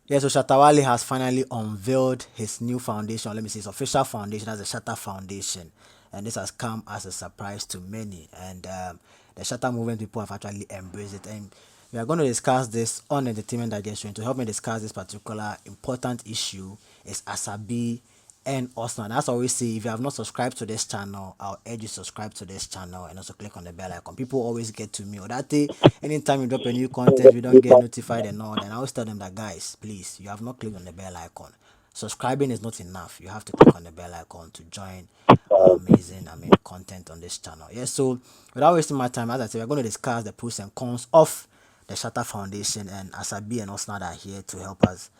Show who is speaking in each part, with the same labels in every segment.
Speaker 1: Yeah, so Shatta Wale has finally unveiled his new foundation. Let me say his official foundation, that's the Shatta Foundation. And this has come as a surprise to many. And the Shatta movement people have actually embraced it. And we are going to discuss this on Entertainment Digestion. To help me discuss this particular important issue is Asabi and also, and as I always say, if you have not subscribed to this channel, I'll urge you to subscribe to this channel and also click on the bell icon. People always get to me or that day, anytime you drop a new content, we don't get notified and all. And I always tell them that, guys, please, you have not clicked on the bell icon. Subscribing is not enough. You have to click on the bell icon to join amazing, content on this channel. Yeah, so without wasting my time, as I said, we're going to discuss the pros and cons of the Shatta Foundation, and Asabi and Osnad are here to help us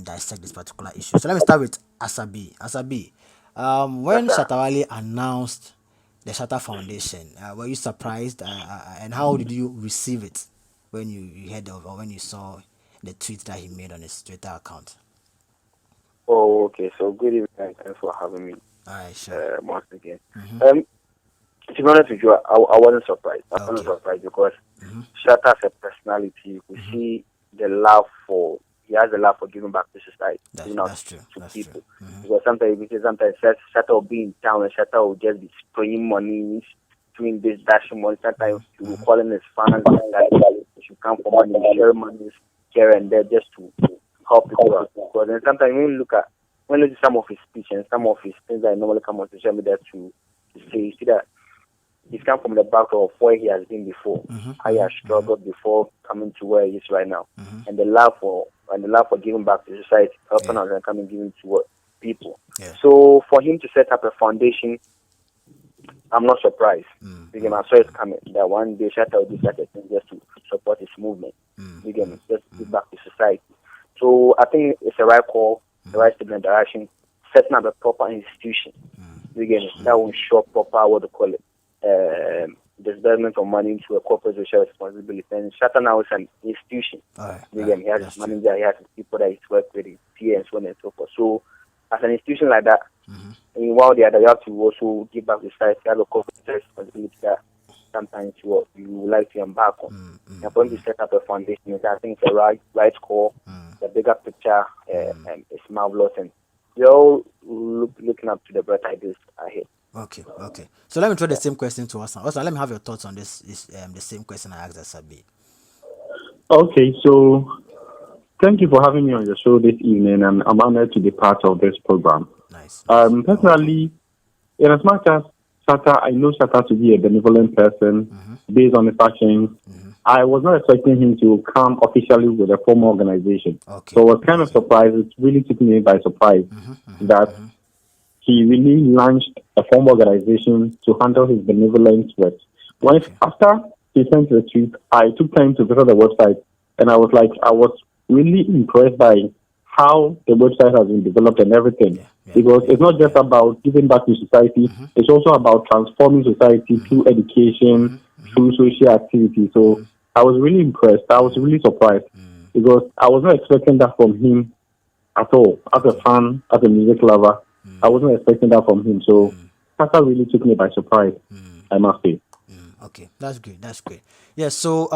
Speaker 1: dissect this particular issue. So let me start with Asabi. Asabi,
Speaker 2: Yes,
Speaker 1: when
Speaker 2: sir.
Speaker 1: Shatta Wale announced the Shatta Foundation, were you surprised, and how did you receive it when you heard of or when you saw the tweet that he made on his Twitter account?
Speaker 2: Oh, okay. So good evening, and thanks for having me
Speaker 1: All right, sure.
Speaker 2: once again.
Speaker 1: Mm-hmm.
Speaker 2: To be honest with you, I wasn't surprised. I wasn't
Speaker 1: Okay.
Speaker 2: surprised because
Speaker 1: Mm-hmm.
Speaker 2: Shatta as a personality, we
Speaker 1: Mm-hmm.
Speaker 2: see the love for he has a love for giving back to society, giving out
Speaker 1: That's true.
Speaker 2: to
Speaker 1: That's true.
Speaker 2: people.
Speaker 1: Mm-hmm.
Speaker 2: Because sometimes we see sometimes Shatta will be in town and Shatta will just be spraying money, doing this, dashing money. Sometimes he will calling his fans that they should come for money, share money here and there just to help people out. Because then sometimes when you see some of his speech and some of his things that normally come on social media to say, you see that he's come from the back of where he has been before,
Speaker 1: Mm-hmm.
Speaker 2: how he has
Speaker 1: Mm-hmm.
Speaker 2: struggled before coming to where he is right now,
Speaker 1: Mm-hmm.
Speaker 2: and the love for giving back to society, helping
Speaker 1: Yeah.
Speaker 2: out and coming giving to what people.
Speaker 1: Yeah.
Speaker 2: So for him to set up a foundation, I'm not surprised. Because I saw it coming that one day Shatta will do such a thing just to support his movement, again, just to give back to society. So I think it's a right call, the right step in the direction, setting up a proper institution. Again, that will ensure proper what to call it, disbursement of money into a corporate social responsibility. And Shatta now is an institution.
Speaker 1: All right.
Speaker 2: Again, he has
Speaker 1: That's
Speaker 2: his
Speaker 1: true.
Speaker 2: manager, he has his people that he's worked with, his peers, and so on and so forth. So as an institution like that, and while the other you have to also give back to society, have a corporate responsibility that sometimes you would like to embark on. And for him to set up a foundation, I think it's a right call. The bigger picture is marvelous, and we're all looking up to the better ideas ahead.
Speaker 1: Okay. Okay. So let me throw the
Speaker 2: Yeah.
Speaker 1: same question to us now. Also, let me have your thoughts on this. Is the same question I asked Asabi.
Speaker 3: Okay, so thank you for having me on your show this evening, and I'm honored to be part of this program.
Speaker 1: Nice. Nice. You're welcome.
Speaker 3: Personally, in as much as Shatta, I know Shatta to be a benevolent person based on his actions. I was not expecting him to come officially with a formal organization.
Speaker 1: Okay.
Speaker 3: So I was kind of
Speaker 1: Okay.
Speaker 3: surprised. It really took me by surprise that he really launched a formal organization to handle his benevolent work. When
Speaker 1: Okay.
Speaker 3: after he sent the tweet, I took time to visit the website, and I was really impressed by how the website has been developed and everything.
Speaker 1: Yeah. Yeah.
Speaker 3: Because
Speaker 1: Yeah.
Speaker 3: it's not just
Speaker 1: Yeah.
Speaker 3: about giving back to society; it's also about transforming society through education, through social activity. So I was really impressed. I was really surprised because I was not expecting that from him at all. As a
Speaker 1: Okay.
Speaker 3: fan, as a music lover, I wasn't expecting that from him. So Tata really took me by surprise, I must say.
Speaker 1: Okay. That's great. That's great. Yeah. So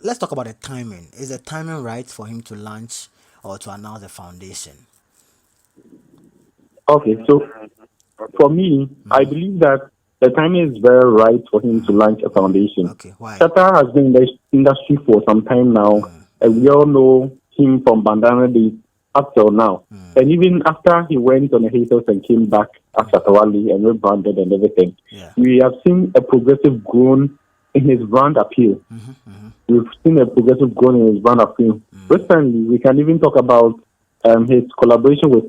Speaker 1: let's talk about the timing. Is the timing right for him to launch or to announce the foundation?
Speaker 3: Okay, so
Speaker 2: Okay.
Speaker 3: for me, I believe that the timing is very right for him to launch a foundation.
Speaker 1: Okay. Why?
Speaker 3: Tata has been in the industry for some time now, and we all know him from Bandana days up till now. And even after he went on the haters and came back as Shatta Wale and rebranded and everything,
Speaker 1: Yeah.
Speaker 3: we have seen a progressive growth in his brand appeal. We've seen a progressive growth in his brand appeal. Recently, we can even talk about his collaboration with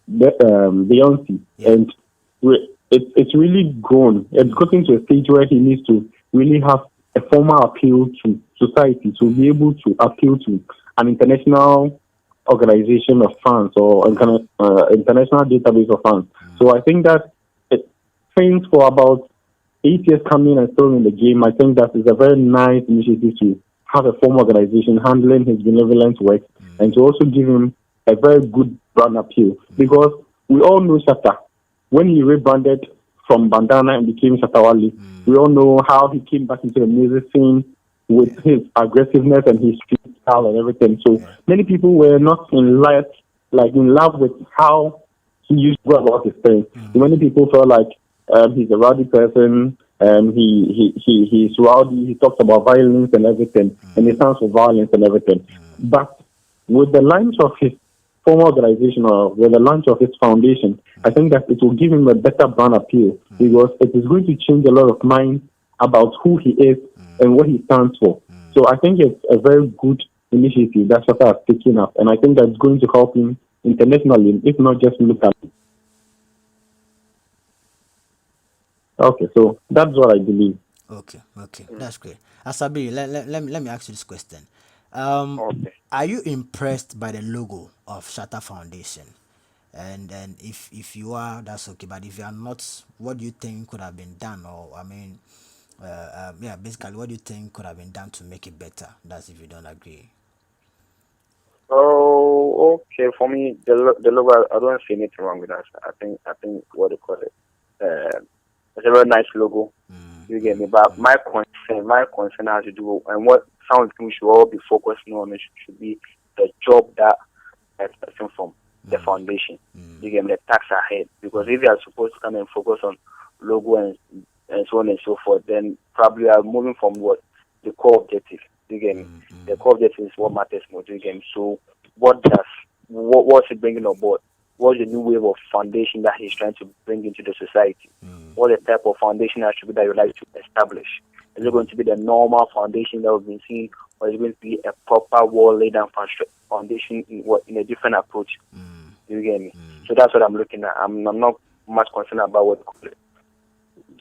Speaker 3: Beyonce,
Speaker 1: Yeah.
Speaker 3: and it's really grown. It's gotten to a stage where he needs to really have a formal appeal to society to be able to appeal to an international organization of fans or international database of fans. So I think that it, since for about 8 years coming and still in the game, I think that is a very nice initiative to have a formal organization handling his benevolent work and to also give him a very good brand appeal. Because we all know Shatta. When he rebranded from Bandana and became Shatta Wale, we all know how he came back into the music scene with his aggressiveness and his street style and everything. So many people were not in love with how he used to go about his things. Many people felt like he's a rowdy person. He's rowdy. He talks about violence and everything, and he stands for violence and everything. But with the launch of his former organization or with the launch of his foundation, I think that it will give him a better brand appeal because it is going to change a lot of minds about who he is and what he stands for. So I think it's a very good initiative that Shatta has taken up, and I think that's going to help him internationally, if not just locally. Okay, so that's what I believe.
Speaker 1: Okay, that's great. Asabi, let me ask you this question.
Speaker 2: Okay.
Speaker 1: Are you impressed by the logo of Shatta Foundation? And if you are, that's okay. But if you are not, what do you think could have been done? Or I mean, yeah, basically, what do you think could have been done to make it better? That's if you don't agree.
Speaker 2: Oh, okay. For me, the logo, I don't see anything wrong with that. I think what they call it. It's a very nice logo. You get me? But my concern has to do, and what some of the things we should all be focusing on should be the job that expecting from the foundation. You get me? The tax ahead, because if you are supposed to come and focus on logo and so on and so forth, then probably are moving from what the core objective. You get me? The core objective is what matters most. You get me? So what's he bringing on board? What's the new wave of foundation that he's trying to bring into the society? What the type of foundation attribute that you like to establish? Is it going to be the normal foundation that we've been seeing, or is it going to be a proper wall laid down foundation in a different approach? You get me? So that's what I'm looking at. I'm not much concerned about what you call it,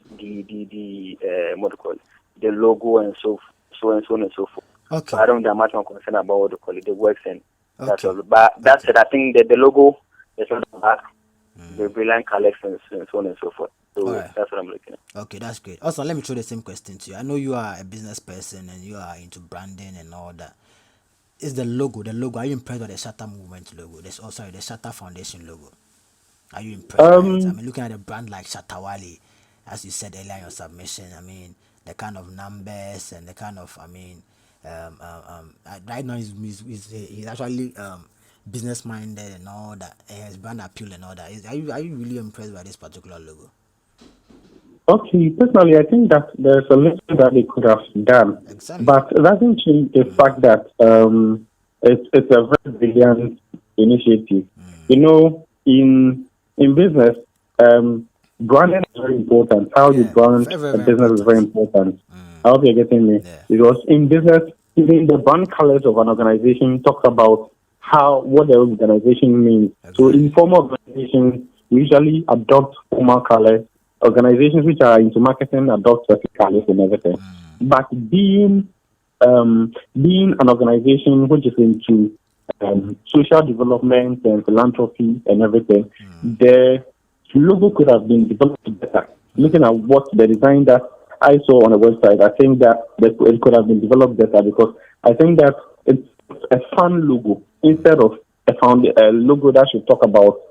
Speaker 2: what do you call it, the logo and so on and so forth.
Speaker 1: Okay.
Speaker 2: So I don't get much more concerned about what you call it, the works and that's all. But that's it. I think that the logo is not bad. The brilliant colors and so on and so forth. So that's what I'm looking at.
Speaker 1: Okay, that's great. Also, let me throw the same question to you. I know you are a business person and you are into branding and all that. Is the logo? Are you impressed by the Shatta Movement logo? The Shatta Foundation logo. Are you impressed by it? I mean, looking at a brand like Shatta Wale, as you said earlier in your submission, I mean, the kind of numbers and the kind of, I mean, right now he's actually business minded and all that, and his brand appeal and all that. Are you really impressed by this particular logo?
Speaker 3: Okay, personally, I think that there's a little that they could have done,
Speaker 1: Exactly.
Speaker 3: but it doesn't change the fact that it's a very brilliant initiative. You know, in business, branding is very important. How you brand a business is very important. I hope you're getting me. Because in business, even the brand colors of an organization talks about what the organization means. So in formal organizations, we usually adopt formal colors. Organizations which are into marketing adopt certain colors and everything. But being an organization which is into social development and philanthropy and everything, the logo could have been developed better. Looking at what the design that I saw on the website, I think that it could have been developed better because I think that it's a fun logo instead of a logo that should talk about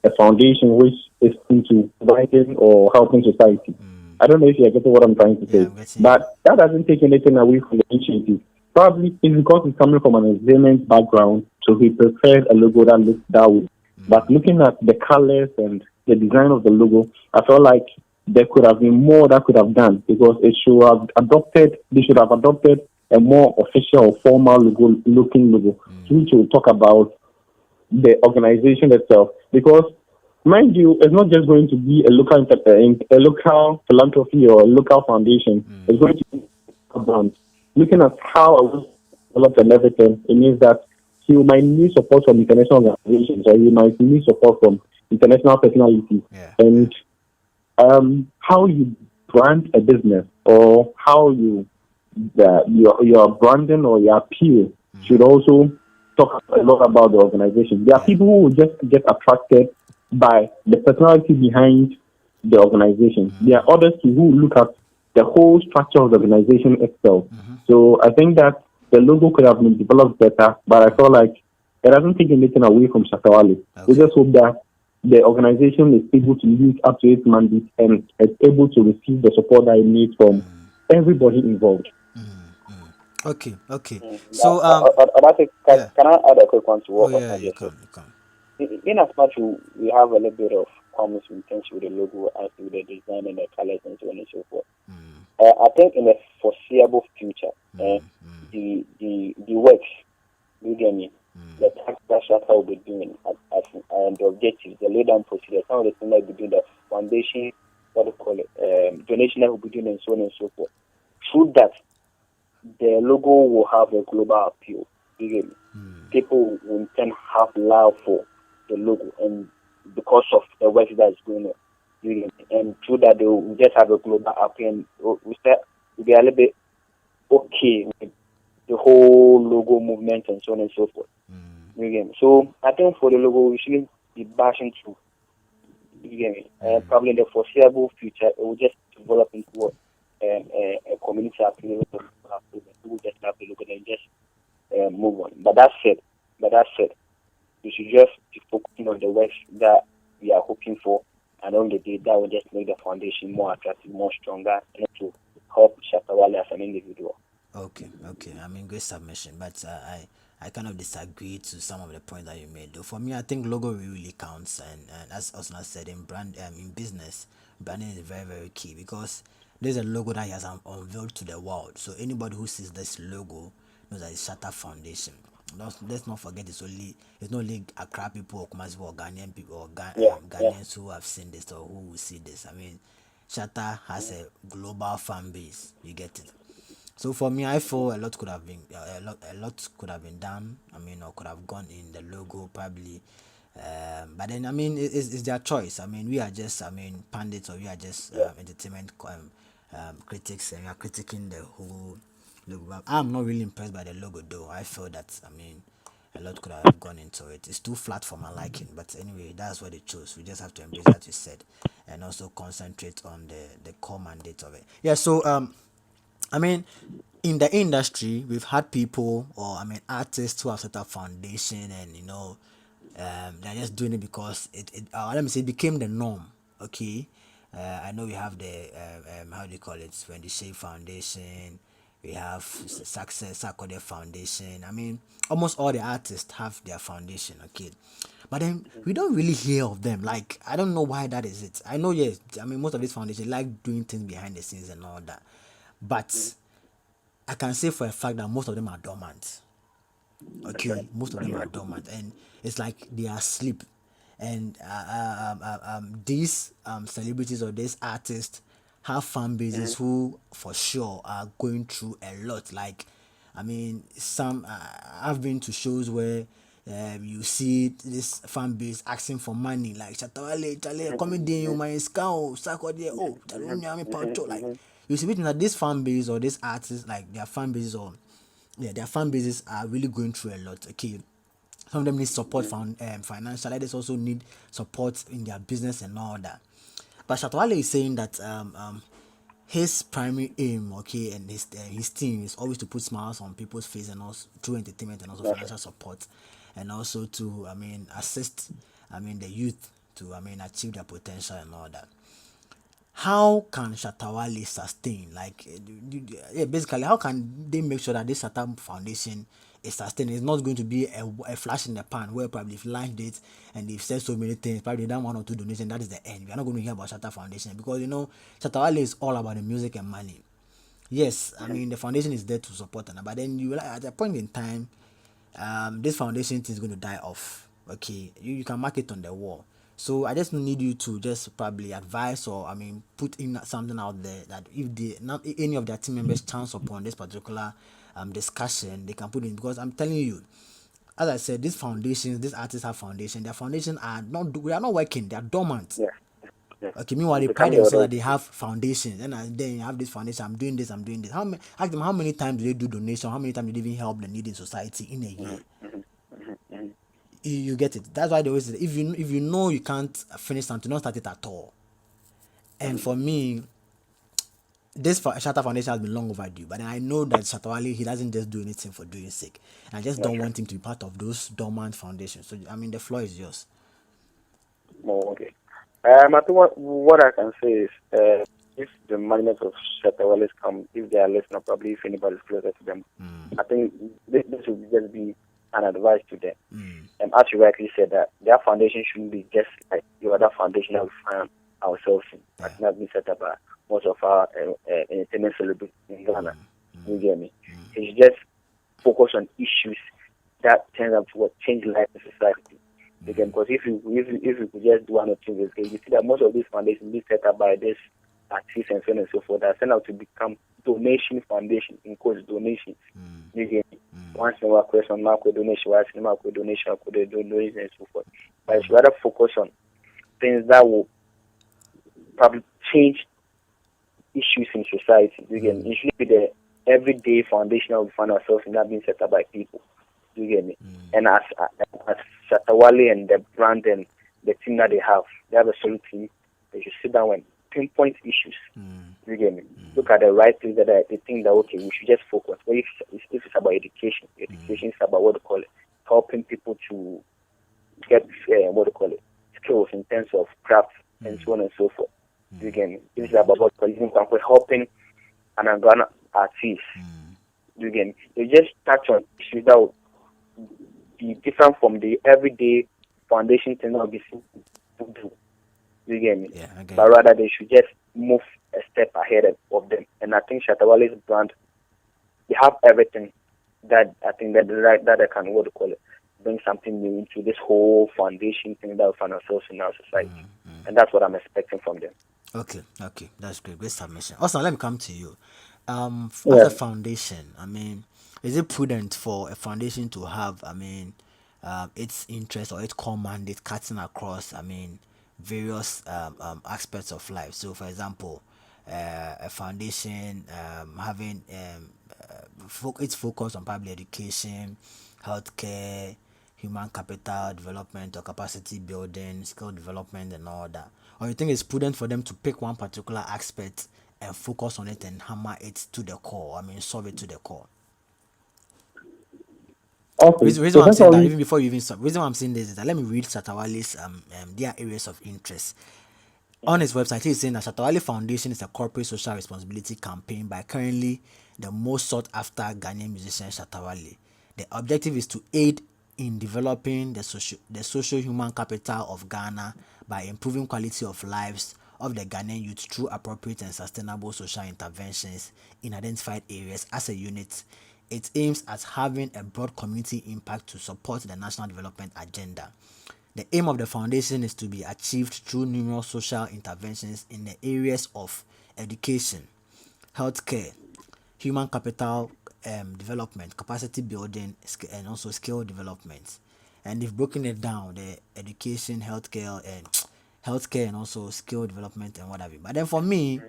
Speaker 3: a foundation which is into providing or helping society. I don't know if you get what I'm trying to say, but that doesn't take anything away from the initiative. Probably it's because it's coming from an entertainment background, so he prepared a logo that looks that way. But looking at the colors and the design of the logo, I felt like there could have been more that could have done because they should have adopted a more official or formal looking logo, which will talk about the organization itself. Because, mind you, it's not just going to be a local philanthropy or a local foundation. It's going to be a brand. Looking at how I was developed and everything, it means that you might need support from international organizations or you might need support from international personalities. And how you brand a business or how your branding or your appeal should also talk a lot about the organization. There are people who will just get attracted by the personality behind the organization. There are others who look at the whole structure of the organization itself. So I think that the logo could have been developed better, but I feel like it doesn't take anything away from Shatta Wale. We just hope that the organization is able to live up to its mandate and is able to receive the support that it needs from everybody involved.
Speaker 1: Okay, okay. So
Speaker 2: About it,
Speaker 1: yeah.
Speaker 2: can I add a quick one to
Speaker 1: Oh
Speaker 2: what
Speaker 1: yeah,
Speaker 2: Osman
Speaker 1: you
Speaker 2: just said?
Speaker 1: can, you can.
Speaker 2: In as much we have a little bit of comments in terms with the logo, as with the design and the colors and so on and so forth. I think in the foreseeable future, the works, you get me, the tax that Shatta will be doing and the objectives, the lay down procedure, some of the things that will be doing, the foundation, what do you call it, donation that will be doing and so on and so forth. Through that, the logo will have a global appeal. You get me? People will then have love for the logo and because of the work that is going on. You get me? And through that, they will just have a global appeal and we start to be a little bit okay with the whole logo movement and so on and so forth. You get me? So I think for the logo, we shouldn't be bashing through. You get me? Probably in the foreseeable future, it will just develop into a community appeal. People just have to look at it and just move on. But that said, we should just be focusing on the works that we are hoping for, and on the day that will just make the foundation more attractive, more stronger, and to help Shatta Wale as an individual.
Speaker 1: Okay, okay. I mean, great submission, but I kind of disagree to some of the points that you made. Though for me, I think logo really counts, and as Osman said, in in business, branding is very very key because there's a logo that he has unveiled to the world. So anybody who sees this logo knows that it's Shatta Foundation. Let's not forget it's not only Accra people or Kumasi people or Ghanaian people or
Speaker 2: Yeah, yeah.
Speaker 1: Ghanaians who have seen this or who will see this. I mean, Shatta has a global fan base. You get it. So for me, I feel a lot could have been a lot could have been done. I mean, or could have gone in the logo probably. But then I mean, it's their choice. I mean, we are just pundits or we are just
Speaker 2: Yeah.
Speaker 1: entertainment critics and we are critiquing the whole logo. But I'm not really impressed by the logo though. I feel that I mean. A lot could have gone into it. It's too flat for my liking, but anyway, that's what they chose. We just have to embrace that you said, and also concentrate on the core mandate of it. Yeah. So I mean, in the industry, we've had people, or I mean, artists who have set up foundation, and they're just doing it because let me say, it became the norm. Okay, I know we have the how do you call it, when the Shape Foundation, we have Success Sakode Foundation. I mean, almost all the artists have their foundation. Okay, but then we don't really hear of them. Like I don't know why that is. It. I know yes. I mean, most of these foundations like doing things behind the scenes and all that. But I can say for a fact that most of them are dormant.
Speaker 2: That's right.
Speaker 1: Okay, most of
Speaker 2: That's
Speaker 1: them are
Speaker 2: right.
Speaker 1: dormant, and it's like they are asleep. And these celebrities or these artists have fan bases who, for sure, are going through a lot. Like, I mean, some I've been to shows where you see this fan base asking for money, like Chatawale, Chale, comedy, you my scout, Sako, oh, like you see, that this fan base or this artists, like their fan bases or yeah, their fan bases are really going through a lot. Okay, some of them need support from financial. Others also need support in their business and all that. But Shatwale is saying that his primary aim, okay, and his team is always to put smiles on people's face and also through entertainment and also
Speaker 2: That's right.
Speaker 1: financial support, and also to assist the youth to achieve their potential and all that. How can Shatawale sustain? Like, yeah, basically, how can they make sure that this Shatta Foundation is sustained? It's not going to be a flash in the pan where probably if launched it and they've said so many things, probably done one or two donations, that is the end. We are not going to hear about Shatta Foundation because Shatawale is all about the music and money. Yes, I mean the foundation is there to support them, but then you at a point in time, this foundation thing is going to die off. Okay, you can mark it on the wall. So I just need you to just probably advise or put in something out there that if not any of their team members chance upon this particular discussion, they can put in because I'm telling you, as I said, these foundations, these artists have foundation. Their foundation are not we are not working. They are dormant.
Speaker 2: Yeah. Yeah.
Speaker 1: Okay, meanwhile they pride
Speaker 2: Become the
Speaker 1: themselves that
Speaker 2: authority.
Speaker 1: they have foundations, and then you have this foundation. I'm doing this. I'm doing this. Ask them how many times do they do donation? How many times do they even help the needy in society in a year? You get it. That's why they always say if you know you can't finish something, don't start it at all. And for me, this Shatta Foundation has been long overdue, but I know that Shatawale he doesn't just do anything for doing sake. I just
Speaker 2: That's
Speaker 1: don't
Speaker 2: right.
Speaker 1: want him to be part of those dormant foundations. So I mean, the floor is yours.
Speaker 2: Oh, okay. I think what I can say is if the management of Shatta Wale come, if they are listening, probably if anybody's closer to them, I think this would just be an advice to them. And as you rightly said, that their foundation shouldn't be just like the other foundation that we find ourselves in. I think that's been set up by most of our entertainment celebrities in Ghana. You get me? It's just focus on issues that turn out to change life in society. Again, because if you could just do one or two things, you see that most of these foundations be set up by this artists and so on and so forth that turn out to become donation foundation, in quotes donations. You get me? Once in a while, question mark with donation, once in a while with donation, with donation and so forth. But it's rather focus on things that will probably change issues in society. You get me? It should be the everyday foundation that we find ourselves in that being set up by people. You get me? And as Shatta Wale and the brand and the team that they have a solid team. They should sit down and pinpoint issues. You get me? Look at the right things that they think that okay, we should just focus. But if it's about education is about what they call it, helping people to get skills in terms of craft and so on and so forth. You get me? This is about what we're helping an Ghana artist. You get me? They just touch on issues that will be different from the everyday foundation thing that we do. You get me?
Speaker 1: Yeah, okay.
Speaker 2: But rather they should just move a step ahead of them. And I think Shatta Wale's brand, they have everything that I think that they can bring something new into this whole foundation thing that we find ourselves in our society. And that's what I'm expecting from them.
Speaker 1: Okay, that's great submission. Also, let me come to you. As a foundation, I mean, is it prudent for a foundation to have, its interest or its core mandate cutting across, various aspects of life? So, for example, a foundation having its focus on public education, healthcare, human capital development or capacity building, skill development and all that? Or you think it's prudent for them to pick one particular aspect and focus on it and hammer it to the core? Solve it to the core.
Speaker 3: Okay.
Speaker 1: Reason why I'm saying that, even before you even start, reason why I'm saying this is that let me read Shatta Wale's their areas of interest. On his website, he's saying that Shatta Wale Foundation is a corporate social responsibility campaign by currently the most sought after Ghanaian musician Shatta Wale. The objective is to aid in developing the social human capital of Ghana by improving quality of lives of the Ghanaian youth through appropriate and sustainable social interventions in identified areas. As a unit, it aims at having a broad community impact to support the national development agenda. The aim of the foundation is to be achieved through numerous social interventions in the areas of education, healthcare, human capital development, capacity building, and also skill development. And they've broken it down: the education, healthcare, and also skill development and whatever. But then for me,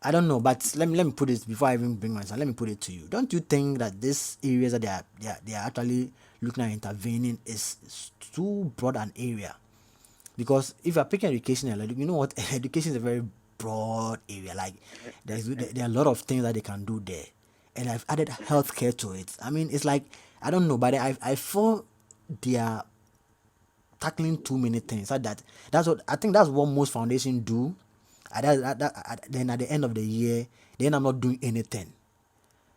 Speaker 1: I don't know. But let me put it before I even bring myself. Let me put it to you. Don't you think that these areas that they are actually looking at intervening is too broad an area? Because if you're picking education, you know what, education is a very broad area. Like there are a lot of things that they can do there, and I've added healthcare to it. It's like, I don't know, but I feel they are tackling too many things. That's what I think. That's what most foundations do. Then at the end of the year, then I'm not doing anything,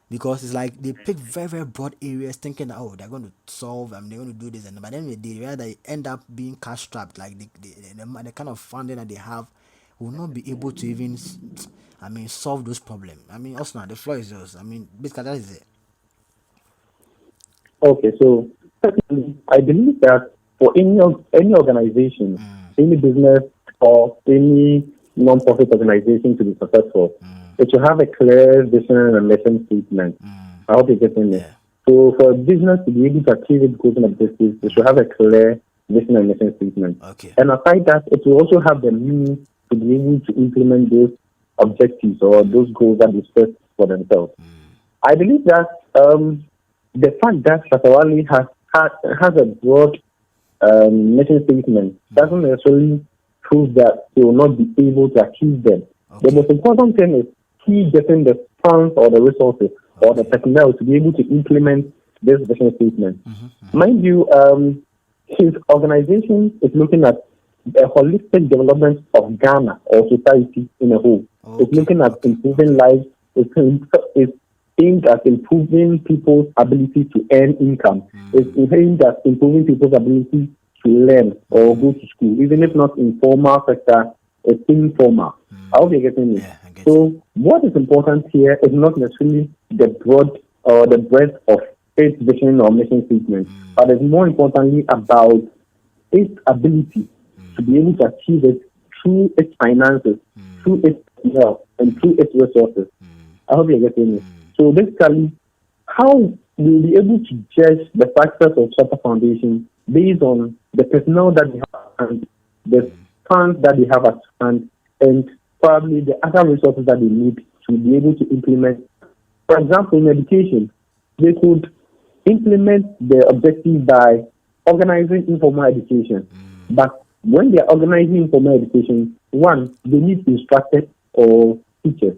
Speaker 1: because it's like they pick very, very broad areas thinking that, oh, they're going to solve they're going to do this, and but then they rather end up being cash strapped. Like the kind of funding that they have will not be able to even solve those problems. Also, the floor is yours. Basically that is it.
Speaker 3: Okay, so I believe that for any organization, any business or any non-profit organization to be successful, it should have a clear vision and mission statement. I hope you get in there. So for a business to be able to achieve its goals and objectives, it should have a clear vision and mission statement.
Speaker 1: Okay.
Speaker 3: And aside that, it will also have the means to be able to implement those objectives or those goals that they set for themselves. I believe that the fact that Shatta Wale has a broad mission statement doesn't necessarily prove that they will not be able to achieve them.
Speaker 1: Okay.
Speaker 3: The most important thing is he getting the funds or the resources or the personnel to be able to implement this vision statement. Mind you, his organization is looking at the holistic development of Ghana or society in a whole. It's
Speaker 1: Okay,
Speaker 3: looking at
Speaker 1: okay,
Speaker 3: improving lives. It's aimed at improving people's ability to earn income. It's aimed at improving people's ability to learn or go to school, even if not in formal sector, it's informal. I hope you're getting me.
Speaker 1: yeah, I get it.
Speaker 3: So what is important here is not necessarily the broad or the breadth of its vision or mission statement, but it's more importantly about its ability to be able to achieve it through its finances, through its wealth, and through its resources. I hope you're getting me. So basically, how we'll be able to judge the success of Shatta Foundation based on the personnel that we have and the funds that we have at hand, and probably the other resources that they need to be able to implement. For example, in education, they could implement the objective by organizing informal education. But when they are organizing informal education, one, they need instructors or teachers.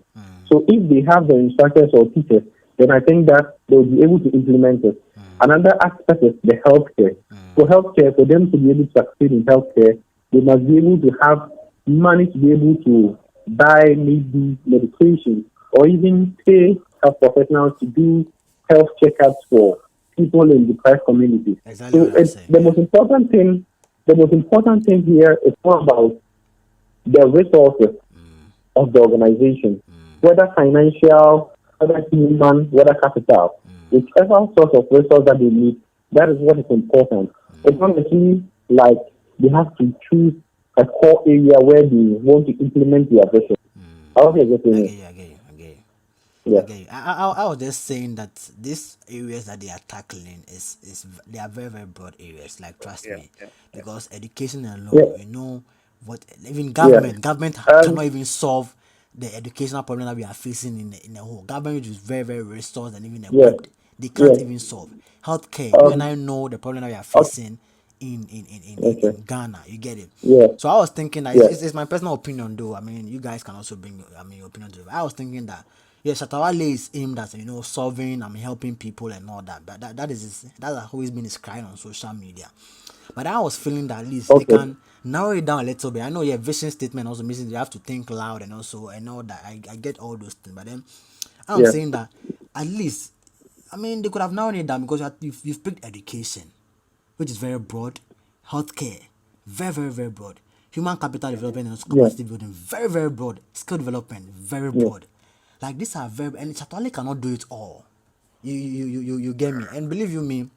Speaker 3: So if they have the instructors or teachers, then I think that they'll be able to implement it. Another aspect is the healthcare. For healthcare, for them to be able to succeed in healthcare, they must be able to have money to be able to buy maybe medication or even pay health professionals to do health checkups for people in deprived communities.
Speaker 1: Exactly
Speaker 3: So
Speaker 1: what I'm saying.
Speaker 3: the most important thing, here is more about the resources of the organization, whether financial, whether human, whether capital, whichever source of resource that they need, that is what is important. It's not necessarily like they have to choose a core area where they want to implement their vision. I hope you're
Speaker 1: I
Speaker 3: getting
Speaker 1: get
Speaker 3: it.
Speaker 1: you, I get you, I get you.
Speaker 3: Yeah.
Speaker 1: Okay, I was just saying that these areas that they are tackling is they are very very broad areas. Like trust
Speaker 2: Yeah,
Speaker 1: me,
Speaker 2: yeah, yeah.
Speaker 1: because education
Speaker 3: Yeah.
Speaker 1: alone, you know, what even
Speaker 3: Yeah.
Speaker 1: government
Speaker 3: Um,
Speaker 1: cannot even solve the educational problem that we are facing in the whole. Government which is very very resourced and even
Speaker 3: yeah.
Speaker 1: equipped, they
Speaker 3: Yeah.
Speaker 1: can't even solve healthcare. You and I know the problem that we are
Speaker 3: Okay.
Speaker 1: facing
Speaker 3: Okay.
Speaker 1: in Ghana. You get it.
Speaker 3: Yeah.
Speaker 1: So I was thinking that
Speaker 3: Yeah.
Speaker 1: it's my personal opinion though. I mean, you guys can also bring your opinion to it. I was thinking that yeah, Shatta Wale is aimed at solving and helping people and all that. But that has always been his cry on social media. But I was feeling that at least they
Speaker 3: Okay.
Speaker 1: can narrow it down a little bit. I know your vision statement also means you have to think loud and also I know that I get all those things. But then I'm
Speaker 3: Yeah.
Speaker 1: saying that at least I mean they could have narrowed it down because you've picked education, which is very broad, healthcare, very, very, very broad, human capital development and
Speaker 3: Yeah.
Speaker 1: capacity building, very, very broad, skill development, very
Speaker 3: Yeah.
Speaker 1: broad. Like these are very, and Chatwale cannot do it all. You get me, and believe you me,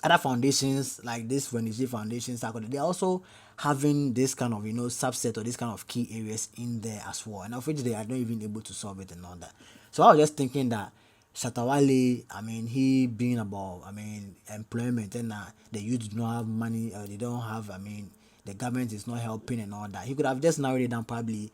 Speaker 1: other foundations like this when you see foundations they're also having this kind of subset or this kind of key areas in there as well, and of which they are not even able to solve it and all that. So I was just thinking that Shatta Wale, I mean, he being about, I mean, employment and the youth do not have money, they don't have, I mean, the government is not helping and all that. He could have just narrowed it down probably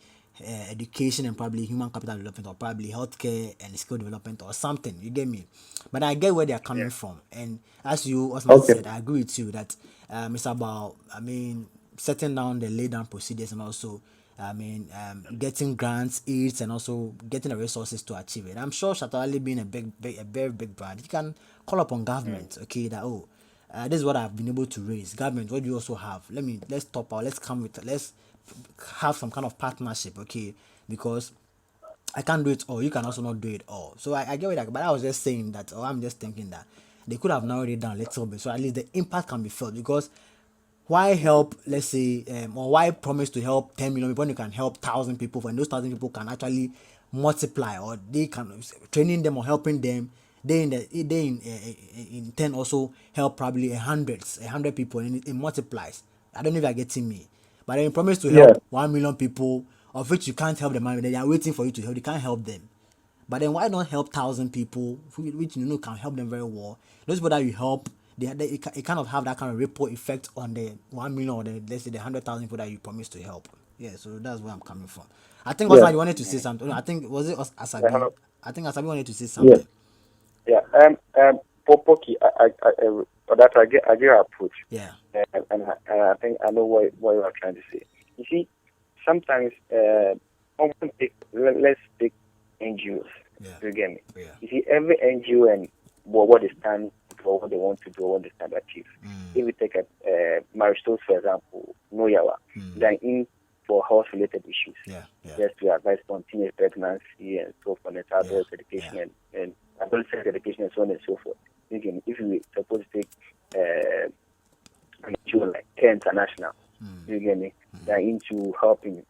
Speaker 1: education and probably human capital development or probably healthcare and skill development or something. You get me? But I get where they are coming
Speaker 2: Yeah.
Speaker 1: from. And as you also
Speaker 3: Okay.
Speaker 1: said, I agree with you that it's about, I mean, setting down the lay down procedures and also, I mean, getting grants, aids, and also getting the resources to achieve it. I'm sure Shatta Wale being a very big brand, he can call upon government, okay, that this is what I've been able to raise. Government, what do you also have? Let's top out. Let's have some kind of partnership, okay? Because I can't do it all. You can also not do it all. So I get what that. But I was just saying that, or I'm just thinking that they could have narrowed it down a little bit, so at least the impact can be felt. Because why help, let's say, or why promise to help 10 million people when you can help 1,000 people, when those 1,000 people can actually multiply, or they can training them or helping them, in 10 also help probably a hundred people, and it multiplies. I don't know if you're getting me. But then you promise to
Speaker 3: Yeah.
Speaker 1: help 1 million people, of which you can't help them, and they are waiting for you to help. You can't help them. But then why not help 1,000 people, which can help them very well? Those people that you help, it kind of have that kind of ripple effect on the 1 million or let's say the 100,000 people that you promise to help. Yeah, so that's where I'm coming from. I think
Speaker 3: Yeah.
Speaker 1: Osman, you wanted to say something. No, I think was it
Speaker 2: Yeah,
Speaker 1: Asabi.
Speaker 2: hello.
Speaker 1: I think Asabi wanted to say
Speaker 3: Yeah.
Speaker 1: something.
Speaker 2: Yeah. Popoki, that I get your approach,
Speaker 1: Yeah.
Speaker 2: and I think I know what you are trying to say. You see, sometimes let's take NGOs.
Speaker 1: Yeah.
Speaker 2: You get me?
Speaker 1: Yeah.
Speaker 2: You see, every NGO and what they stand for what they want to do or what they stand to achieve. If we take a Maristos, for example, Noyawa, they're in for health-related issues. Just to advise on teenage pregnancy and so forth, and adult education and adult sex education and so on and so forth. Again, if we suppose to take an issue like Care International, you get me? They're into helping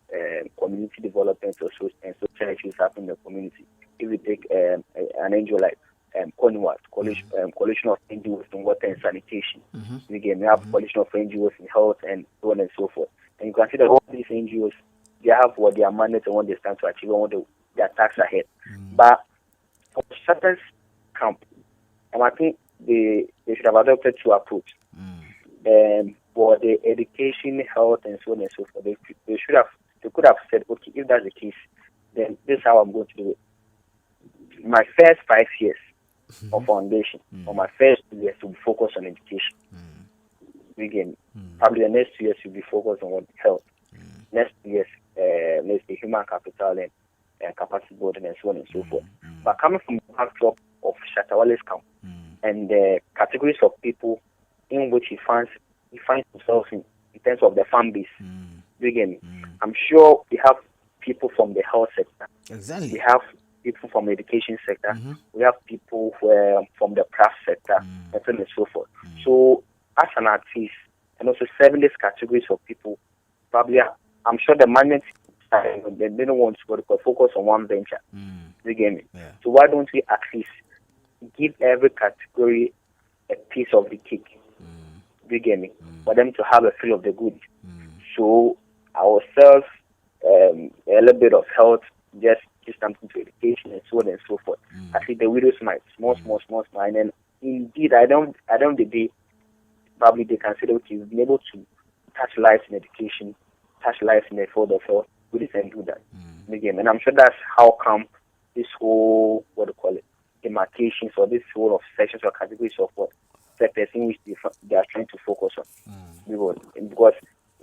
Speaker 2: community development and social issues happen in the community. If we take an NGO like CONWAT, Coalition of NGOs in Water and Sanitation, you get me? We have Coalition of NGOs in Health and so on and so forth. And you consider all these NGOs, they have what their mandate and what they stand to achieve and what their tasks ahead. But for certain camp, I think they should have adopted two approach. For the education, health, and so on and so forth, they could have said, okay, if that's the case, then this is how I'm going to do it. My first 5 years of foundation, or my first 2 years, to be focused on education. Again, probably the next 2 years will be focused on what health. Next 2 years, let's say human capital and capacity building and so on and so forth. But coming from the backdrop of Shatta Wale's camp and the categories of people in which he finds himself in terms of the fan base, again, I'm sure we have people from the health sector.
Speaker 1: Exactly.
Speaker 2: We have people from the education sector. We have people from the craft sector, and so on and so forth. So, as an artist, and also serving these categories of people, probably, I'm sure the management, they don't want to focus on one venture. You get me? So why don't we at least give every category a piece of the cake? You get me? For them to have a feel of the good. So ourselves, a little bit of health, just something to education and so on and so forth. I think the widows might small, and then indeed, I don't the day, probably they consider okay, we've been able to touch lives in education, touch lives in the field of health. We didn't do that. Again, and I'm sure that's how come this whole demarcations or this whole of sections or categories of what sectors in which they are trying to focus on. Because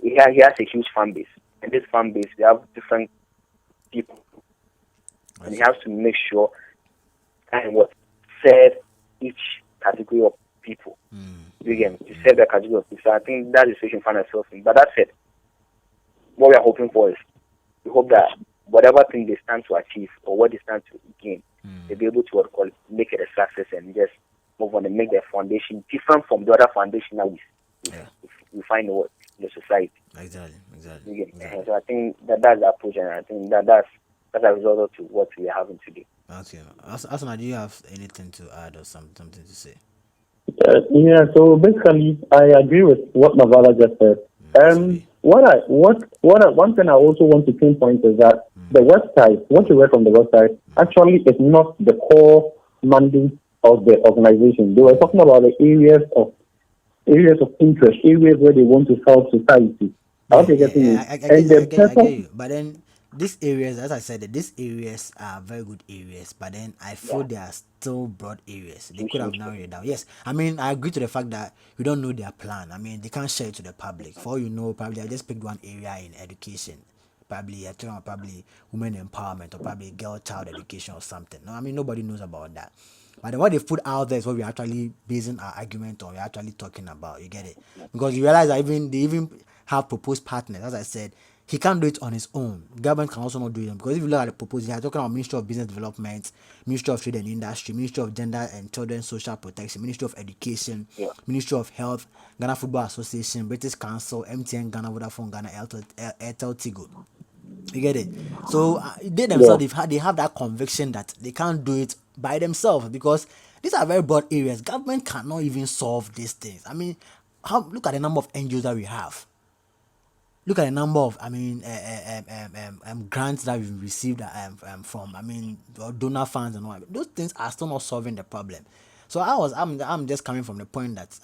Speaker 2: he has a huge fan base, and this fan base, they have different people, and he has to make sure and what serve each category of people. Again, to serve the category of people. So I think that's the situation find ourselves in. But that said, what we are hoping for is we hope that whatever thing they stand to achieve or what they stand to gain, they'll be able to make it a success and just move on and make their foundation different from the other foundation that we find in the society.
Speaker 1: Exactly.
Speaker 2: So I think that's the approach, and I think that's a result to what we are having today.
Speaker 1: Okay. Asana, do you have anything to add or something to say?
Speaker 3: So basically, I agree with what Navala just said. One thing I also want to pinpoint is that the website, what you read from the website, actually is not the core mandate of the organization. They were talking about the areas of interest, areas where they want to help society. I get
Speaker 1: you. But then these areas, as I said, these areas are very good areas, but then I feel they are still broad areas. They could have narrowed it down. Yes, I mean, I agree to the fact that we don't know their plan. I mean, they can't share it to the public. For all you know, probably I just picked one area in education. Probably women empowerment or probably child education or something. No, I mean, nobody knows about that. But what they've put out there is what we're actually basing our argument on. We're actually talking about. You get it? Because you realize that they even have proposed partners. As I said, he can't do it on his own. Government can also not do it, because if you look at the proposal, they are talking about Ministry of Business Development, Ministry of Trade and Industry, Ministry of Gender and Children's Social Protection, Ministry of Education, Ministry of Health, Ghana Football Association, British Council, MTN Ghana, Vodafone Ghana, Airtel Tigo. You get it? So they themselves, they have that conviction that they can't do it by themselves, because these are very broad areas. Government cannot even solve these things. I mean, look at the number of NGOs that we have. Look at the number of, grants that we've received from, donor funds and all. Those things are still not solving the problem. So I'm just coming from the point that,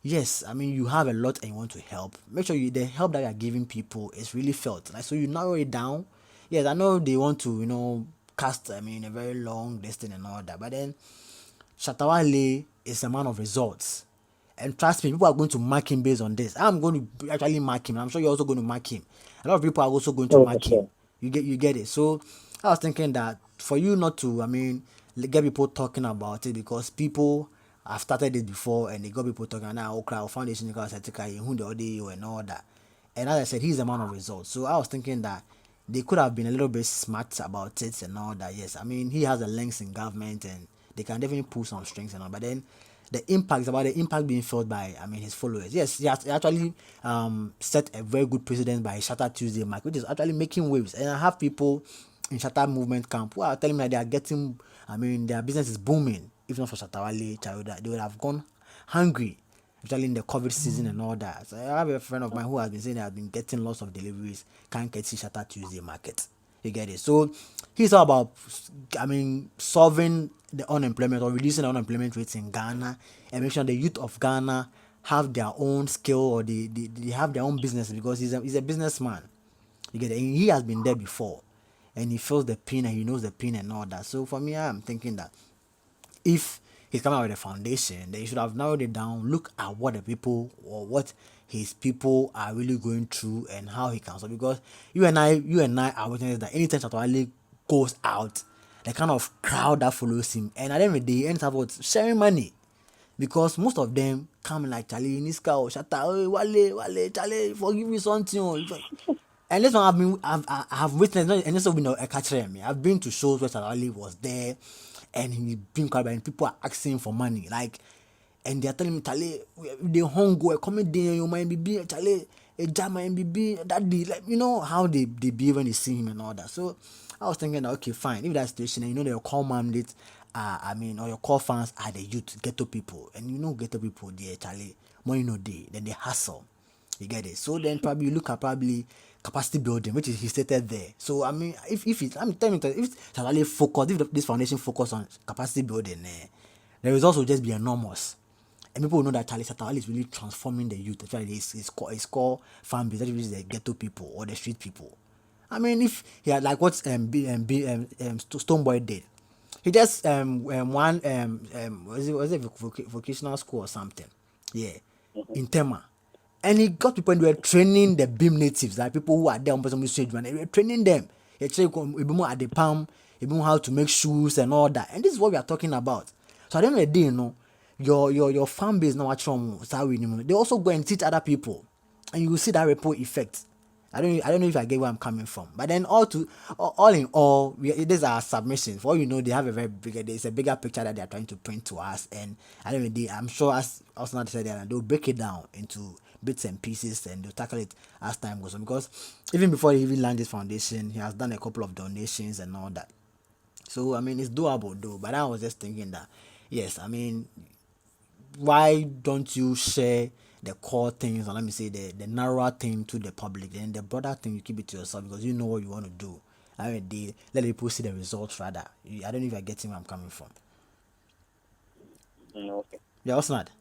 Speaker 1: yes, you have a lot and you want to help. Make sure the help that you are giving people is really felt. Like, so you narrow it down. Yes, I know they want to, cast, a very long distance and all that. But then, Shatta Wale is a man of results. And trust me, people are going to mark him based on this. I'm going to actually mark him. I'm sure you're also going to mark him. A lot of people are also going to mark him. You get it. So I was thinking that for you not to, get people talking about it, because people I've started it before, and they got people talking now. Oh, crowd foundation, because who the audio and all that. And as I said, he's a man of results. So I was thinking that they could have been a little bit smart about it and all that. Yes, I mean he has the links in government, and they can definitely pull some strings and all. But then the impact is about the impact being felt by, I mean, his followers. Yes, he actually set a very good precedent by Shatta Tuesday Mark, which is actually making waves. And I have people in Shatta movement camp who are telling me that they are getting, I mean, their business is booming. If not for Shatta Wale, they would have gone hungry, especially in the COVID season and all that. So I have a friend of mine who has been saying they have been getting lots of deliveries, can't get to Shatta Tuesday market. You get it? So he's all about, I mean, solving the unemployment or reducing the unemployment rates in Ghana, and make sure the youth of Ghana have their own skill, or they have their own business, because he's a businessman. You get it? And he has been there before, and he feels the pain and he knows the pain and all that. So for me, I'm thinking that if he's coming out with a foundation, then he should have narrowed it down, look at what the people or what his people are really going through and how he can solve. Because you and I are witnesses that anytime Shatta goes out, the kind of crowd that follows him, and at the end of the day, he ends up with sharing money. Because most of them come like, Charlie, Niska or Shatta, oh, Wale, Charlie, forgive me something. And this one I've witnessed, and this will be no a catcher me. I've been to shows where Shatta was there, and he been called by, and people are asking for money, like, and they are telling me, Charlie, they hunger, come there, you might be Charlie, a jam MBB, that day, like, you know how they behave when they see him and all that. So I was thinking that, okay, fine, if that situation, and you know your core mandate, I mean, or your core fans are the youth, ghetto people, and you know ghetto people, they Charlie, money no day, then they hustle. You get it? So then probably you look at probably capacity building, which is he stated there. So I mean, if it's, I'm telling you, if Shatta focus, if this foundation focus on capacity building, the results will just be enormous. And people will know that Charlie Shatta is really transforming the youth. Especially his core fan base, that is the ghetto people or the street people. I mean, if he had like what Stoneboy did, he just one was it vocational school or something, yeah, in Tema, and he got people and they were training the Beam natives, like people who are there on person stage, man, they were training them. They train more at the palm, even how to make shoes and all that, and this is what we are talking about. So at the end of the day, you know, your fan base now from they also go and teach other people, and you will see that ripple effect. I don't know if I get where I'm coming from, but then all in all, these are submissions. For all you know, they have a very bigger. There's a bigger picture that they are trying to print to us, and I don't know. I'm sure, as also said, they'll break it down into bits and pieces, and they'll tackle it as time goes on. Because even before he even landed this foundation, he has done a couple of donations and all that. So I mean, it's doable though. But I was just thinking that, yes, I mean, why don't you share the core things, or let me say the narrower thing to the public, and the broader thing you keep it to yourself, because you know what you want to do. I mean, let people see the results rather. I don't know if you're getting where I'm coming from.
Speaker 2: Okay.
Speaker 1: Yeah, what's not?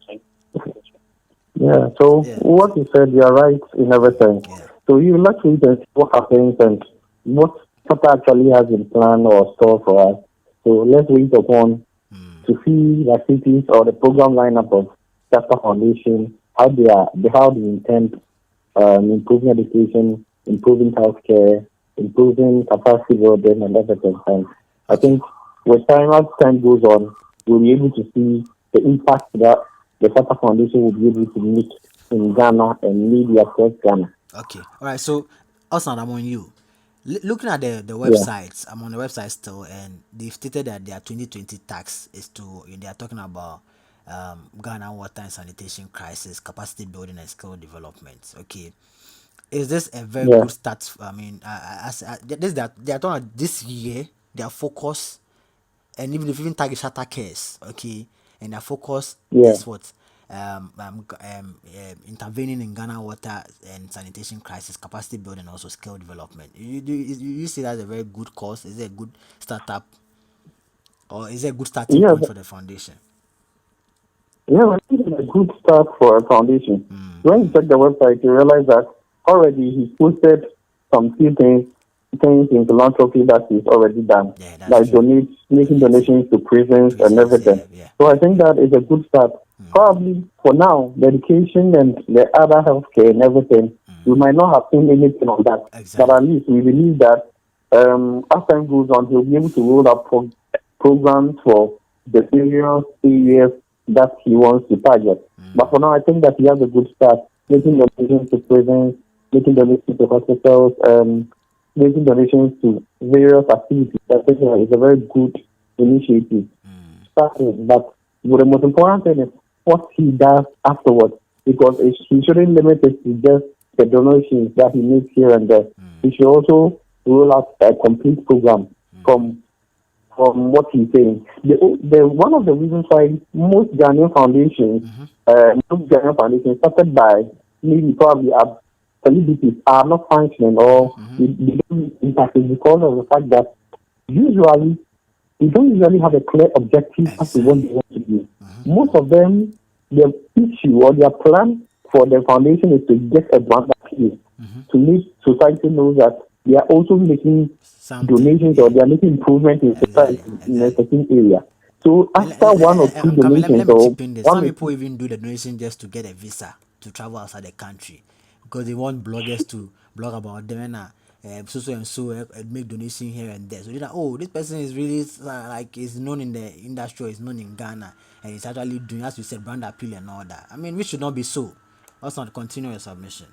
Speaker 3: Yeah, so
Speaker 1: Yeah.
Speaker 3: what you said, you're right in everything.
Speaker 1: Yeah.
Speaker 3: So you let's wait and see what happens and what Shatta actually has in plan or store for us. So let's wait upon to see the activities or the program lineup of Shatta Foundation, how they intend improving education, improving healthcare, improving capacity building and everything. And I think with time, as time goes on, we'll be able to see the impact that the Shatta Foundation will be able to make in Ghana and maybe across Ghana.
Speaker 1: Okay. All right. So, Osman, I'm on you. Looking at the
Speaker 3: Yeah.
Speaker 1: websites, I'm on the website still, and they've stated that their 2020 tax is to, they are talking about Ghana water and sanitation crisis, capacity building, and skill development. Okay. Is this a very
Speaker 3: Yeah.
Speaker 1: good start? I mean, this that they are talking about this year, their focus, and even target Shatta cares, okay, and their focus
Speaker 3: Yeah.
Speaker 1: is what intervening in Ghana water and sanitation crisis, capacity building, also skill development. You see that as a very good cause? Is it a good startup, or is it a good starting
Speaker 3: Yeah.
Speaker 1: point for the foundation?
Speaker 3: Yeah, I think it's a good start for a foundation. When you check the website, you realize that already he posted some few things in philanthropy that he's already done,
Speaker 1: Yeah, that's
Speaker 3: like
Speaker 1: true.
Speaker 3: making donations to prisons and
Speaker 1: Prisons,
Speaker 3: everything.
Speaker 1: yeah.
Speaker 3: So I think that is a good start. Probably for now, the education and the other healthcare and everything, we might not have seen anything on that, but
Speaker 1: Exactly.
Speaker 3: at least we believe that as time goes on, he'll be able to roll up programs for the various areas that he wants to target. But for now, I think that he has a good start, making donations to prisons, making donations to hospitals, making donations to various activities. I think it's a very good initiative. Starting, but the most important thing is what he does afterwards, because he shouldn't limit it to just the donations that he makes here and there. He should also roll out a complete program from what he's saying. One of the reasons why most Ghanaian foundations started by maybe probably celebrities are not functioning, or they don't impact is because of the fact that usually they don't usually have a clear objective as to what they want to do. Most of them, their issue or their plan for their foundation is to get a brand appeal, to make society know that they are also making donations, or they are making improvement in society in a certain area. So after one or two donations,
Speaker 1: Let me
Speaker 3: or
Speaker 1: chip in this.
Speaker 3: one
Speaker 1: Some
Speaker 3: or
Speaker 1: people
Speaker 3: two,
Speaker 1: even do the donation just to get a visa to travel outside the country because they want bloggers to blog about them and so make donation here and there. So they're like, oh, this person is really like is known in the industry, or is known in Ghana, and it's actually doing, as you said, brand appeal and all that. I mean, we should not be so. Let's not continue your submission.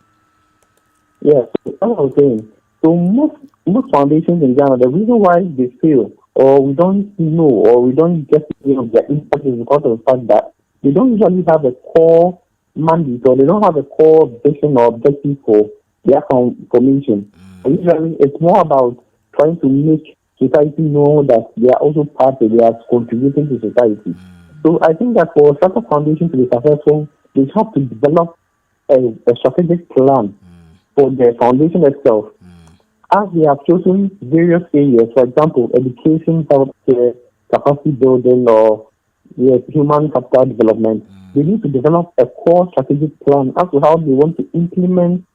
Speaker 3: yeah, so that's what I'm saying. So most foundations in Ghana, the reason why they fail, or we don't know, or we don't get to know their impact, is because of the fact that they don't usually have a core mandate, or they don't have a core vision or objective for their formation. Usually, it's more about trying to make society know that they are also part of, they are contributing to society. So I think that for such a foundation to be successful, they have to develop a strategic plan for the foundation itself, as we have chosen various areas, for example, education, healthcare, capacity building, or yes, human capital development. They need to develop a core strategic plan as to how they want to implement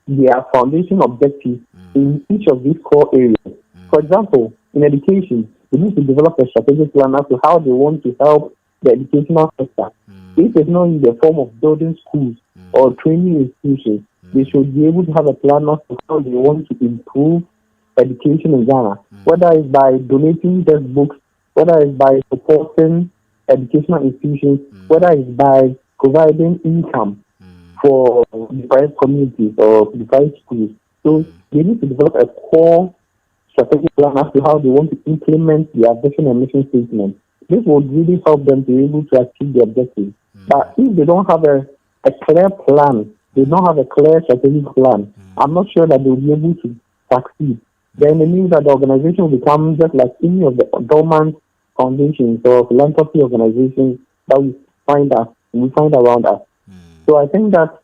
Speaker 3: their foundation objectives in each of these core areas. For example, in education, they need to develop a strategic plan as to how they want to help the educational sector. If it's not in the form of building schools or training institutions, they should be able to have a plan as to how they want to improve education in Ghana, whether it's by donating textbooks, whether it's by supporting educational institutions, whether it's by providing income for the private communities or the private schools. So they need to develop a core strategic plan as to how they want to implement their vision and mission statement. This would really help them to be able to achieve their objectives. But if they don't have a clear plan, they don't have a clear strategic plan, I'm not sure that they'll be able to succeed. Then it means that the organization will become just like any of the dormant foundations or philanthropy organizations that we find around us. So I think that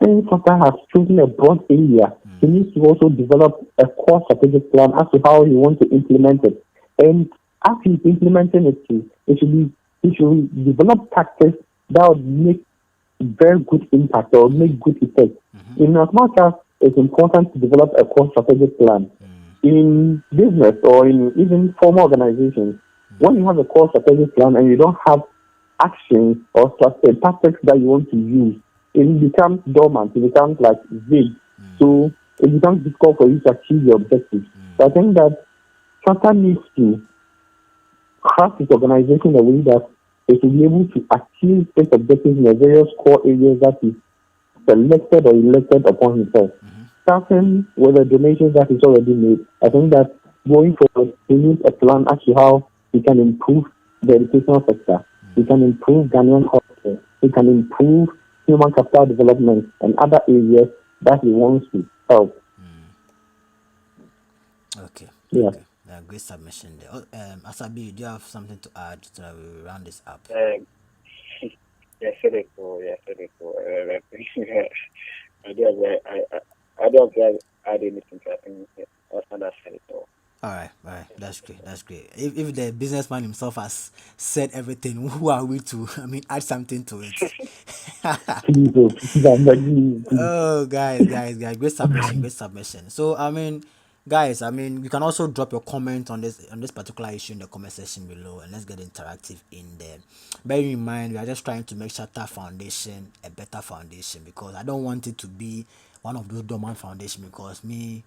Speaker 3: since Qatar has chosen a broad area, he needs to also develop a core strategic plan as to how he wants to implement it. And as he's implementing it, he should develop tactics that would make very good impact or make good effect. In as much as it's important to develop a core strategic plan in business or in even formal organizations, when you have a core strategic plan and you don't have actions or tactics that you want to use, it becomes dormant, it becomes like vague. So it becomes difficult for you to achieve your objectives. So I think that Qatar needs to craft its organization in a way that it will be able to achieve its objectives in the various core areas that is selected or elected upon himself. Starting with the donations that is already made, I think that going forward, we need a plan as to how we can improve the educational sector, we can improve Ghanaian healthcare, we can improve human capital development and other areas that he wants to help.
Speaker 1: Okay.
Speaker 3: Yeah.
Speaker 1: Okay. Great submission there. Asabi, do you have something to add so that we round this up?
Speaker 2: Yes, it cool. Yes, it cool. I don't add anything to I think that's it all.
Speaker 1: All right. That's great. That's great. If the businessman himself has said everything, who are we to? I mean, add something to it.
Speaker 3: Please, I'm begging you, please.
Speaker 1: Oh, guys, great submission, great submission. So, I mean, guys, you can also drop your comment on this particular issue in the comment section below, and let's get interactive in there. Bearing in mind, we are just trying to make Shatta Foundation a better foundation, because I don't want it to be one of those dormant foundation. Because me,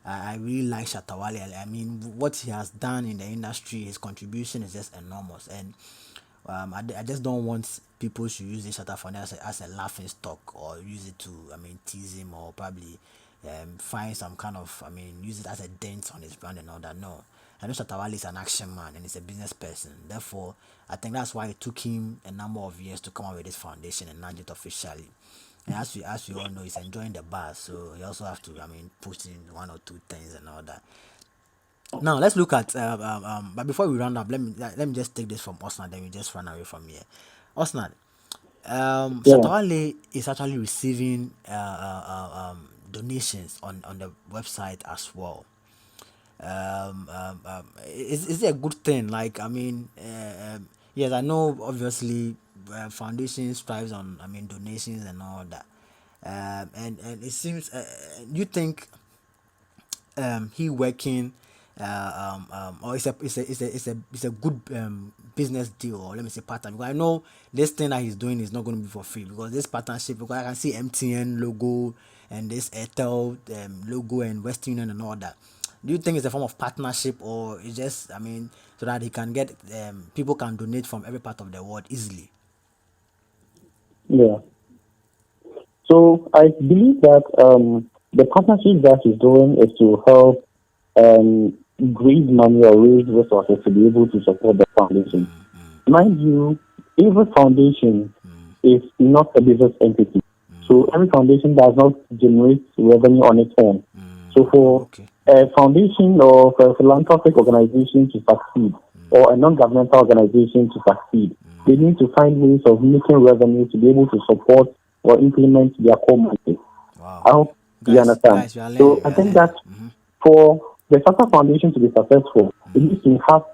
Speaker 1: I really like Shatta Wale. I mean, what he has done in the industry, his contribution is just enormous. And I just don't want people should use this Shatta Foundation as a laughing stock, or use it to, tease him, or probably find some kind of, use it as a dent on his brand and all that. No, I know Shatta Wale is an action man and he's a business person. Therefore, I think that's why it took him a number of years to come up with this foundation and launch it officially. And as we all know, he's enjoying the buzz, so he also have to, push in one or two things and all that. Now let's look at but before we round up, let me just take this from Osnad, then we just run away from here. Osnad,
Speaker 3: Yeah.
Speaker 1: Shatta Wale is actually receiving donations on the website as well. Is it a good thing? Like, yes, I know obviously foundation strives on, donations and all that. And it seems, you think he working or it's a good business deal, or let me say partner, because I know this thing that he's doing is not going to be for free, because this partnership, because I can see MTN logo and this Airtel logo and Western Union and all that. Do you think it's a form of partnership, or it's just, so that he can get people can donate from every part of the world easily?
Speaker 3: Yeah. So I believe that the partnership that he's doing is to help raise money or raise resources to be able to support the foundation. Mind you, every foundation is not a business entity. So every foundation does not generate revenue on its own. So for
Speaker 1: Okay.
Speaker 3: a foundation or for a philanthropic organization to succeed, or a non-governmental organization to succeed, they need to find ways of making revenue to be able to support or implement their core mandate.
Speaker 1: Wow.
Speaker 3: I hope you understand.
Speaker 1: Guys, we are
Speaker 3: So
Speaker 1: learning.
Speaker 3: I think that for the Shatta Foundation to be successful, it needs to have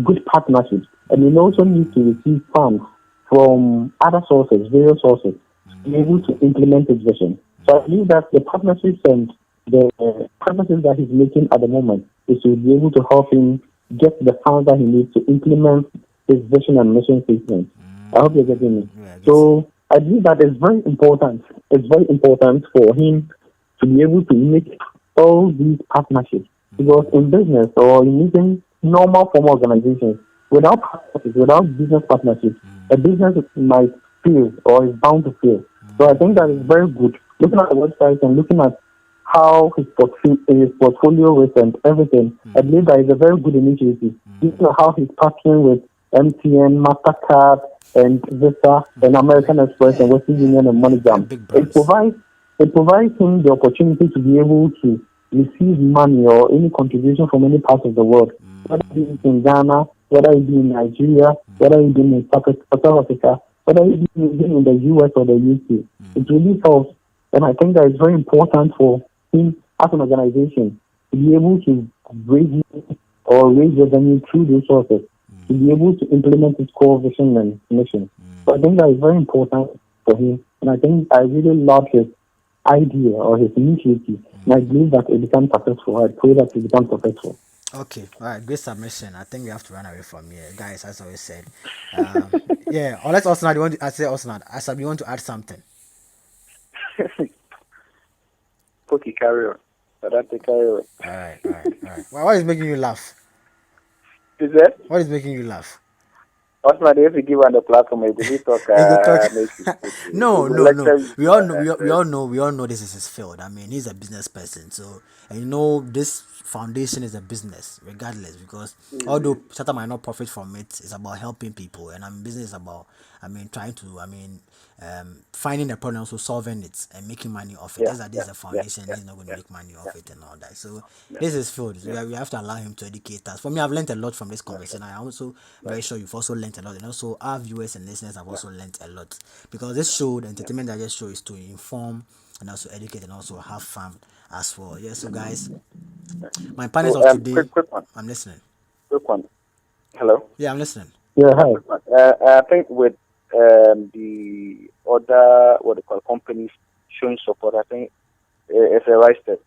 Speaker 3: good partnerships, and it also needs to receive funds from other sources, various sources, to be able to implement its vision. So I believe that the partnerships and the partnerships that he's making at the moment is to be able to help him get the funds that he needs to implement his vision and mission statement. I hope you're getting me.
Speaker 1: Yeah, I get
Speaker 3: So I believe that it's very important. It's very important for him to be able to make all these partnerships, because in business or in even normal formal organizations, without partnerships, without business partnerships, a business might fail or is bound to fail. So I think that is very good. Looking at the website and looking at how his portfolio is and everything, I believe that is a very good initiative. Looking at how he's partnering with MTN, Mastercard, and Visa, and American Express, and Western Union, and MoneyGram.
Speaker 1: big brands.
Speaker 3: It provides him the opportunity to be able to receive money or any contribution from any part of the world, whether it be in Ghana, whether it be in Nigeria, whether it be in South Africa, whether it be in the US or the UK. It really helps, and I think that it's very important for him as an organization to be able to raise money or raise revenue through those sources, to be able to implement his core vision and mission. So I think that is very important for him, and I think I really love his idea or his initiative, and I believe that it becomes successful. I pray that it becomes successful.
Speaker 1: Okay, all right, great submission. I think we have to run away from here, guys. As always said, yeah. Unless Osnad, you want to? I say Osnad. Asab, you want to add something?
Speaker 2: Cookie carry on. So that's the carry on.
Speaker 1: All right, all right, all right. What is making you laugh?
Speaker 2: Is that?
Speaker 1: What is making you laugh?
Speaker 2: Osman, if you give on the platform, maybe we talk.
Speaker 1: You go talk. No,
Speaker 2: We will
Speaker 1: no, no.
Speaker 2: lecture you,
Speaker 1: We all know this is his field. He's a business person. So, and this foundation is a business, regardless, because although Shatta might not profit from it, it's about helping people, and business is about, trying to, finding the problem, also solving it and making money off it.
Speaker 2: Yeah,
Speaker 1: That's that this is a foundation.
Speaker 2: yeah,
Speaker 1: He's not going to
Speaker 2: yeah,
Speaker 1: make money off it and all that. So this is field. We have to allow him to educate us. For me, I've learned a lot from this conversation. I am also very sure you've also learned a lot, and also our viewers and listeners have also learned a lot, because this show, the entertainment that this show is to inform and also educate and also have fun as well. Yeah. So guys, my panels
Speaker 2: So,
Speaker 1: of today.
Speaker 2: quick one.
Speaker 1: I'm listening.
Speaker 2: Quick one. Hello.
Speaker 1: Yeah, I'm listening.
Speaker 3: Yeah, hi.
Speaker 2: I think with the other what they call companies showing support, I think it's a right step.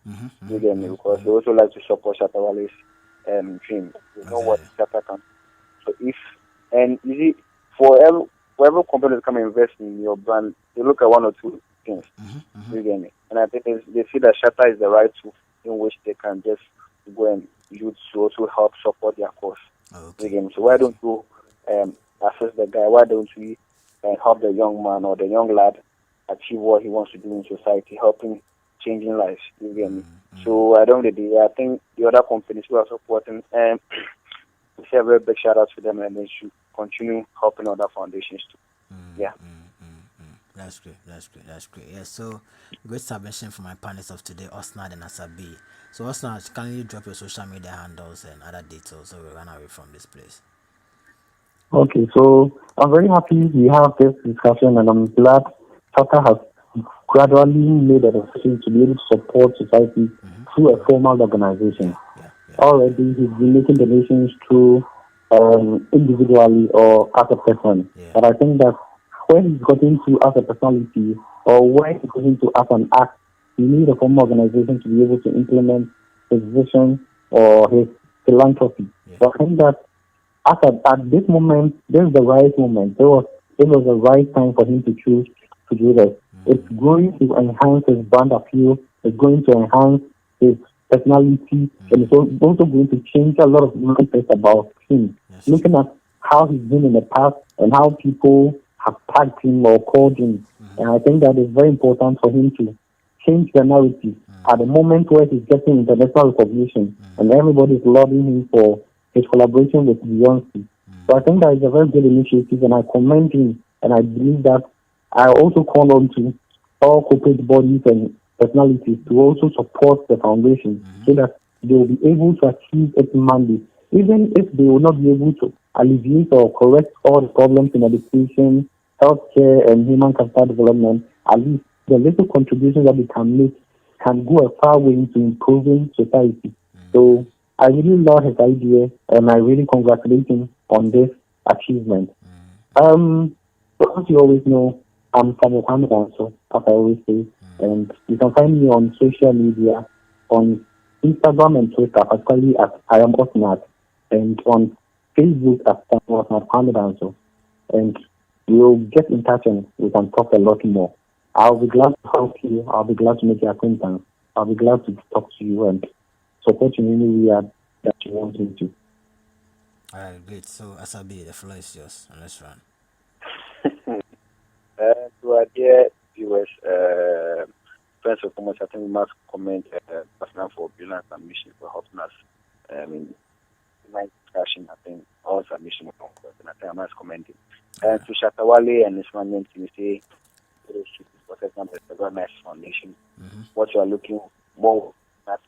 Speaker 2: You get me? Because they also like to support Shatta Wale's dream. You know what Shatta can. So if and you see, for every company that come and invest in your brand, they look at one or two things. You get me? And I think they see that Shatta is the right tool in which they can just go and use to also help support their cause. You get me? So why don't you assist the guy? Why don't we help the young man or the young lad achieve what he wants to do in society, helping changing lives? You get me? So I don't really. I think the other companies who are supporting, we say a very big shout out to them, and they should continue helping other foundations too. Yeah.
Speaker 1: That's great. That's great. That's great. Yeah. So, great submission for my panelists of today, Osnad and Asabi. So, Osnad, can you drop your social media handles and other details so we run away from this place?
Speaker 3: Okay, so I'm very happy we have this discussion, and I'm glad Shatta has gradually made a decision to be able to support society through a formal organization. Already, he's been making donations through individually or as a person. But I think that when he's gotten to as a personality or when he's gotten to as an act, you need a formal organization to be able to implement his vision or his philanthropy. So I think that at this moment, this is the right moment. This was the right time for him to choose to do this. It's going to enhance his brand appeal. It's going to enhance his personality, and it's also going to change a lot of mindsets about him. Looking at how he's been in the past and how people have tagged him or called him, and I think that is very important for him to change the narrative at the moment where he's getting international recognition and everybody's lauding him for his collaboration with Beyonce. So I think that is a very good initiative, and I commend him, and I believe that I also call on to all corporate bodies and personalities to also support the foundation so that they will be able to achieve its mandate, even if they will not be able to alleviate or correct all the problems in education, healthcare, and human capital development. At least the little contributions that they can make can go a far way into improving society. So I really love his idea, and I really congratulate him on this achievement. As you always know, I'm from Mohammed, so as I always say, and you can find me on social media, on Instagram and Twitter, particularly at I am Osnat, and on Facebook at I am Osnat Mohammed, and we'll get in touch and we can talk a lot more. I'll be glad to help you. I'll be glad to make your acquaintance. I'll be glad to talk to you and support you in any way that you want me to.
Speaker 1: All right, great. So, Asabi, the floor is yours, and let's run.
Speaker 2: To our dear viewers, first and foremost, I think we must commend Personal for Brilliant Submission for helping us in my discussion. I think all submission was on course, and I think I must commend it. And to Shatta Wale and his management team, say, for example, it's a very nice foundation. What you are looking more at,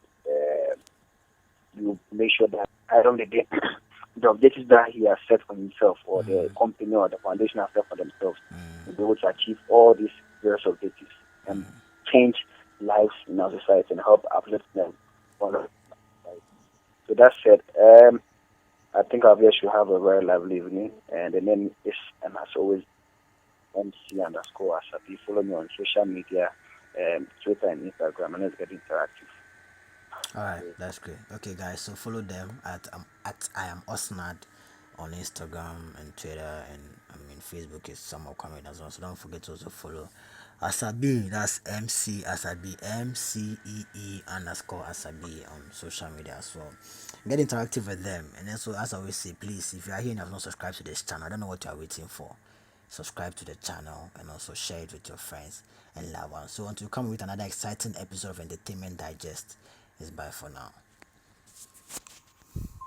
Speaker 2: you make sure that I don't get the objectives that he has set for himself or the company or the foundation has set for themselves to be able to achieve all these various objectives and change lives in our society and help uplift them. So that said, I think our viewers should have a very lively evening, and the name is, and as always, MC_Asabi. Follow me on social media, Twitter and Instagram, and let's get interactive.
Speaker 1: All right, that's great. Okay, guys, so follow them at I am Osnad on Instagram and Twitter, and I mean Facebook is somewhat coming as well. So don't forget to also follow Asabi. That's MC Asabi, MCEE_Asabi on social media as well. Get interactive with them, and also as I always say, please, if you are here and have not subscribed to this channel, I don't know what you are waiting for. Subscribe to the channel and also share it with your friends and loved ones. So until we come with another exciting episode of Entertainment Digest, it's bye for now.